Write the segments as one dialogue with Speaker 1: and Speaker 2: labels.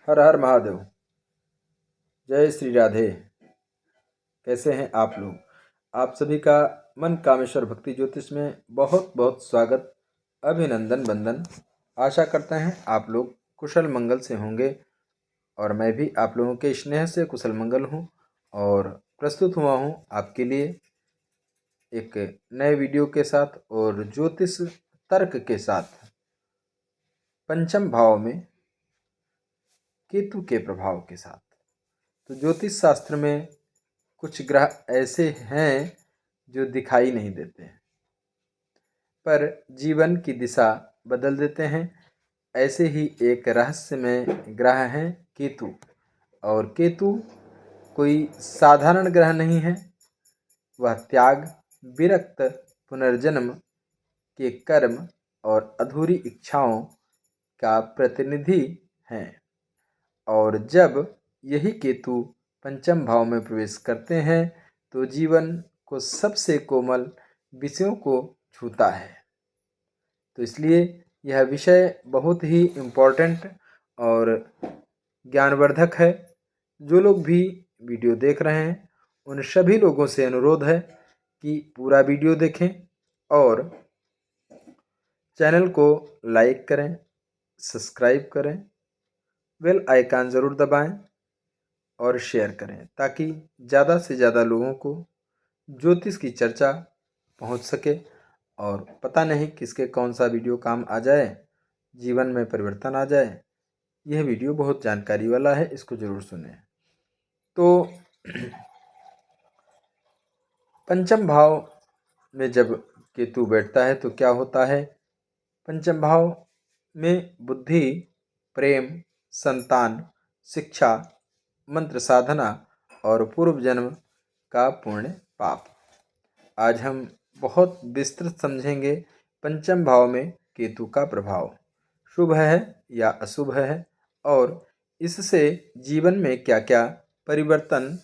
Speaker 1: हर हर महादेव। जय श्री राधे। कैसे हैं आप लोग? आप सभी का मन कामेश्वर भक्ति ज्योतिष में बहुत बहुत स्वागत, अभिनंदन, वंदन। आशा करते हैं आप लोग कुशल मंगल से होंगे और मैं भी आप लोगों के स्नेह से कुशल मंगल हूँ और प्रस्तुत हुआ हूँ आपके लिए एक नए वीडियो के साथ और ज्योतिष तर्क के साथ। पंचम भाव में केतु के प्रभाव के साथ। तो ज्योतिष शास्त्र में कुछ ग्रह ऐसे हैं जो दिखाई नहीं देते हैं पर जीवन की दिशा बदल देते हैं। ऐसे ही एक रहस्यमय ग्रह है केतु। और केतु कोई साधारण ग्रह नहीं है। वह त्याग, विरक्त, पुनर्जन्म के कर्म और अधूरी इच्छाओं का प्रतिनिधि है। और जब यही केतु पंचम भाव में प्रवेश करते हैं तो जीवन को सबसे कोमल विषयों को छूता है। तो इसलिए यह विषय बहुत ही इम्पोर्टेंट और ज्ञानवर्धक है। जो लोग भी वीडियो देख रहे हैं उन सभी लोगों से अनुरोध है कि पूरा वीडियो देखें और चैनल को लाइक करें, सब्सक्राइब करें, बेल आइकन ज़रूर दबाएं और शेयर करें ताकि ज़्यादा से ज़्यादा लोगों को ज्योतिष की चर्चा पहुंच सके। और पता नहीं किसके कौन सा वीडियो काम आ जाए, जीवन में परिवर्तन आ जाए। यह वीडियो बहुत जानकारी वाला है, इसको ज़रूर सुनें। तो पंचम भाव में जब केतु बैठता है तो क्या होता है? पंचम भाव में बुद्धि, प्रेम, संतान, शिक्षा, मंत्र साधना और पूर्व जन्म का पुण्य पाप। आज हम बहुत विस्तृत समझेंगे पंचम भाव में केतु का प्रभाव शुभ है या अशुभ है और इससे जीवन में क्या क्या परिवर्तन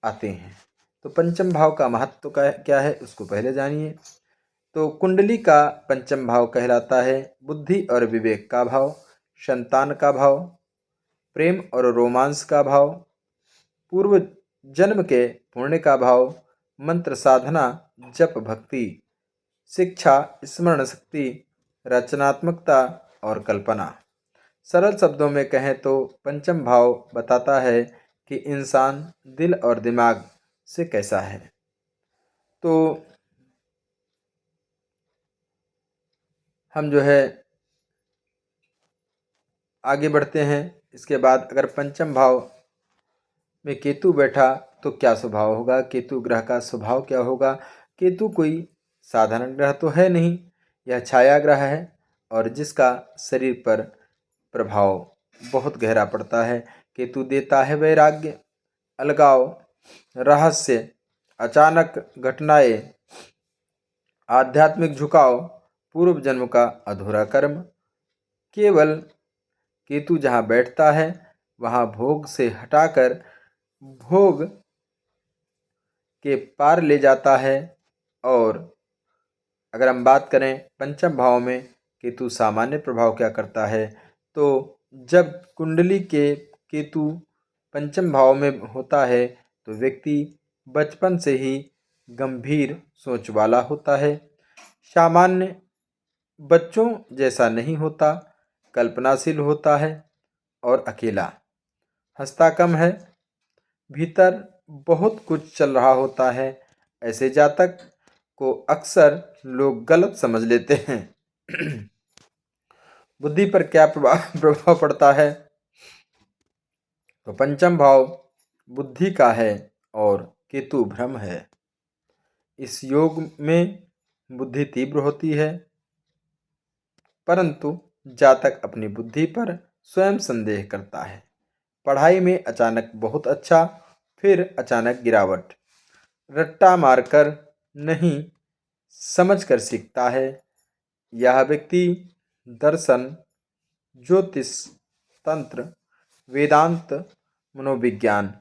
Speaker 1: आते हैं। तो पंचम भाव का महत्व क्या है उसको पहले जानिए। तो कुंडली का पंचम भाव कहलाता है बुद्धि और विवेक का भाव, संतान का भाव, प्रेम और रोमांस का भाव, पूर्व जन्म के पुण्य का भाव, मंत्र साधना, जप, भक्ति, शिक्षा, स्मरण शक्ति, रचनात्मकता और कल्पना। सरल शब्दों में कहें तो पंचम भाव बताता है कि इंसान दिल और दिमाग से कैसा है। तो हम जो है आगे बढ़ते हैं। इसके बाद अगर पंचम भाव में केतु बैठा तो क्या स्वभाव होगा, केतु ग्रह का स्वभाव क्या होगा? केतु कोई साधारण ग्रह तो है नहीं, यह छाया ग्रह है और जिसका शरीर पर प्रभाव बहुत गहरा पड़ता है। केतु देता है वैराग्य, अलगाव, रहस्य, अचानक घटनाएं, आध्यात्मिक झुकाव, पूर्व जन्म का अधूरा कर्म। केवल केतु जहाँ बैठता है वहाँ भोग से हटाकर भोग के पार ले जाता है। और अगर हम बात करें पंचम भाव में केतु सामान्य प्रभाव क्या करता है, तो जब कुंडली के केतु पंचम भाव में होता है तो व्यक्ति बचपन से ही गंभीर सोच वाला होता है, सामान्य बच्चों जैसा नहीं होता, कल्पनाशील होता है और अकेला, हंसता कम है, भीतर बहुत कुछ चल रहा होता है। ऐसे जातक को अक्सर लोग गलत समझ लेते हैं। बुद्धि पर क्या प्रभाव पड़ता है? तो पंचम भाव बुद्धि का है और केतु भ्रम है। इस योग में बुद्धि तीव्र होती है परंतु जातक अपनी बुद्धि पर स्वयं संदेह करता है। पढ़ाई में अचानक बहुत अच्छा, फिर अचानक गिरावट, रट्टा मारकर नहीं समझकर सीखता है। यह व्यक्ति दर्शन, ज्योतिष, तंत्र, वेदांत, मनोविज्ञान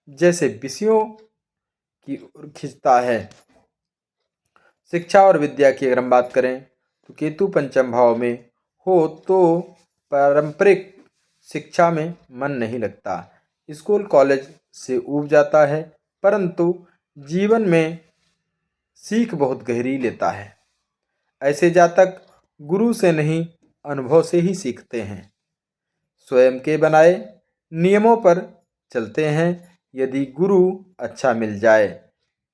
Speaker 1: जैसे विषयों की ओर खींचता है। शिक्षा और विद्या की अगर हम बात करें तो केतु पंचम भाव में हो तो पारंपरिक शिक्षा में मन नहीं लगता, स्कूल कॉलेज से ऊब जाता है, परंतु जीवन में सीख बहुत गहरी लेता है। ऐसे जातक गुरु से नहीं, अनुभव से ही सीखते हैं। स्वयं के बनाए नियमों पर चलते हैं। यदि गुरु अच्छा मिल जाए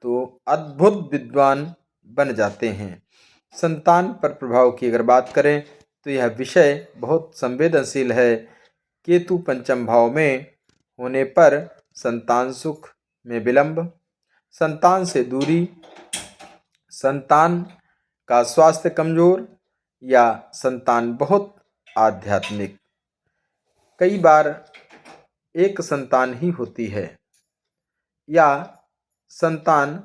Speaker 1: तो अद्भुत विद्वान बन जाते हैं। संतान पर प्रभाव की अगर बात करें तो यह विषय बहुत संवेदनशील है। केतु पंचम भाव में होने पर संतान सुख में विलंब, संतान से दूरी, संतान का स्वास्थ्य कमजोर या संतान बहुत आध्यात्मिक। कई बार एक संतान ही होती है या संतान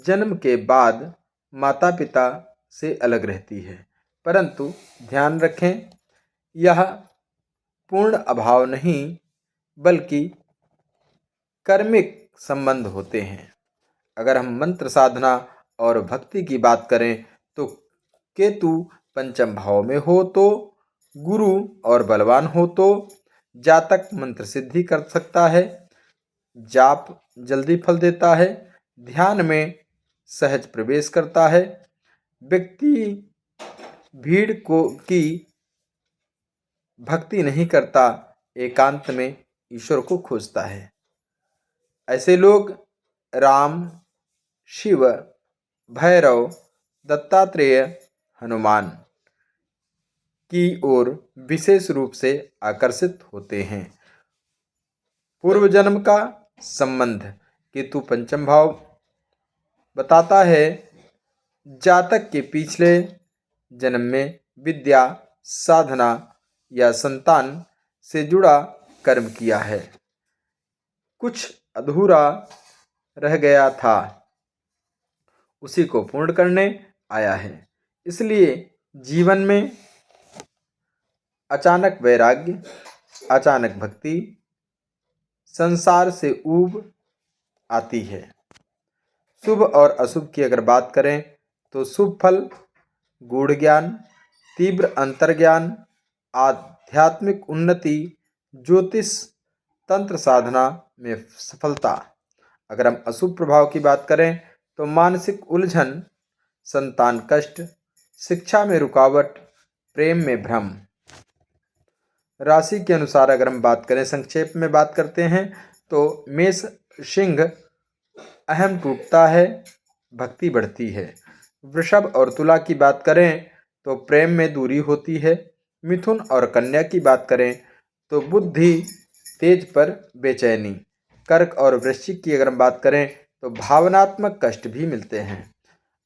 Speaker 1: जन्म के बाद माता पिता से अलग रहती है, परंतु ध्यान रखें यह पूर्ण अभाव नहीं बल्कि कर्मिक संबंध होते हैं। अगर हम मंत्र साधना और भक्ति की बात करें तो केतु पंचम भाव में हो तो गुरु और बलवान हो तो जातक मंत्र सिद्धि कर सकता है, जाप जल्दी फल देता है, ध्यान में सहज प्रवेश करता है, व्यक्ति भीड़ की भक्ति नहीं करता, एकांत में ईश्वर को खोजता है। ऐसे लोग राम, शिव, भैरव, दत्तात्रेय, हनुमान की ओर विशेष रूप से आकर्षित होते हैं। पूर्व जन्म का संबंध केतु पंचम भाव बताता है जातक के पिछले जन्म में विद्या, साधना या संतान से जुड़ा कर्म किया है, कुछ अधूरा रह गया था, उसी को पूर्ण करने आया है। इसलिए जीवन में अचानक वैराग्य, अचानक भक्ति, संसार से ऊब आती है। शुभ और अशुभ की अगर बात करें तो शुभ फल गूढ़ ज्ञान, तीव्र अंतर्ज्ञान, आध्यात्मिक उन्नति, ज्योतिष, तंत्र साधना में सफलता। अगर हम अशुभ प्रभाव की बात करें तो मानसिक उलझन, संतान कष्ट, शिक्षा में रुकावट, प्रेम में भ्रम। राशि के अनुसार अगर हम बात करें, संक्षेप में बात करते हैं तो मेष सिंह अहम टूटता है, भक्ति बढ़ती है। वृषभ और तुला की बात करें तो प्रेम में दूरी होती है। मिथुन और कन्या की बात करें तो बुद्धि तेज पर बेचैनी। कर्क और वृश्चिक की अगर हम बात करें तो भावनात्मक कष्ट भी मिलते हैं।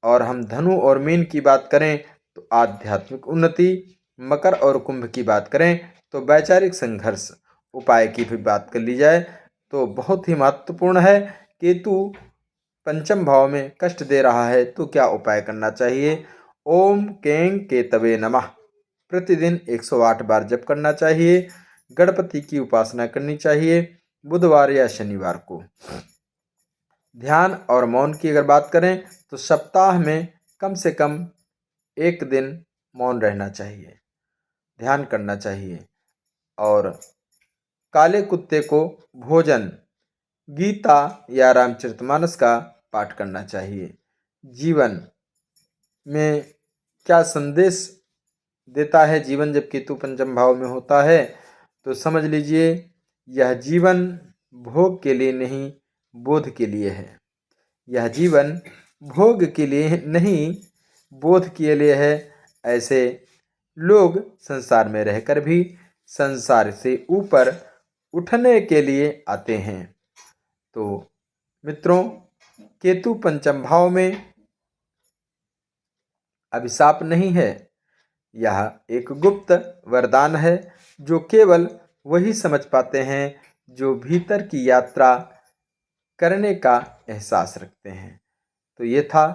Speaker 1: और हम धनु और मीन की बात करें तो आध्यात्मिक उन्नति। मकर और कुंभ की बात करें तो वैचारिक संघर्ष। उपाय की भी बात कर ली जाए तो बहुत ही महत्वपूर्ण है। केतु पंचम भाव में कष्ट दे रहा है तो क्या उपाय करना चाहिए? ओम कें केतवे नमः प्रतिदिन 108 बार जप करना चाहिए। गणपति की उपासना करनी चाहिए बुधवार या शनिवार को। ध्यान और मौन की अगर बात करें तो सप्ताह में कम से कम एक दिन मौन रहना चाहिए, ध्यान करना चाहिए। और काले कुत्ते को भोजन, गीता या रामचरितमानस का पाठ करना चाहिए। जीवन में क्या संदेश देता है जीवन जब केतु पंचम भाव में होता है? तो समझ लीजिए यह जीवन भोग के लिए नहीं, बोध के लिए है। यह जीवन भोग के लिए नहीं, बोध के लिए है। ऐसे लोग संसार में रहकर भी संसार से ऊपर उठने के लिए आते हैं। तो मित्रों, केतु पंचम भाव में अभिशाप नहीं है, यह एक गुप्त वरदान है जो केवल वही समझ पाते हैं जो भीतर की यात्रा करने का एहसास रखते हैं। तो ये था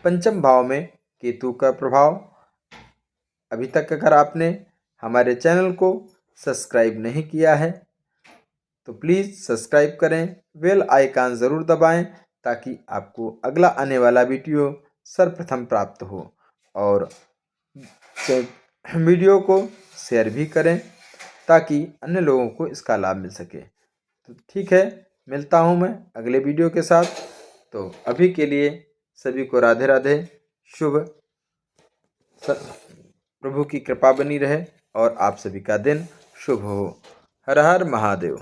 Speaker 1: पंचम भाव में केतु का प्रभाव। अभी तक अगर आपने हमारे चैनल को सब्सक्राइब नहीं किया है तो प्लीज़ सब्सक्राइब करें, बेल आइकन ज़रूर दबाएं ताकि आपको अगला आने वाला वीडियो सर्वप्रथम प्राप्त हो। और वीडियो को शेयर भी करें। ताकि अन्य लोगों को इसका लाभ मिल सके। तो ठीक है, मिलता हूँ मैं अगले वीडियो के साथ। तो अभी के लिए सभी को राधे राधे, शुभ, प्रभु की कृपा बनी रहे और आप सभी का दिन शुभ हो। हर हर महादेव।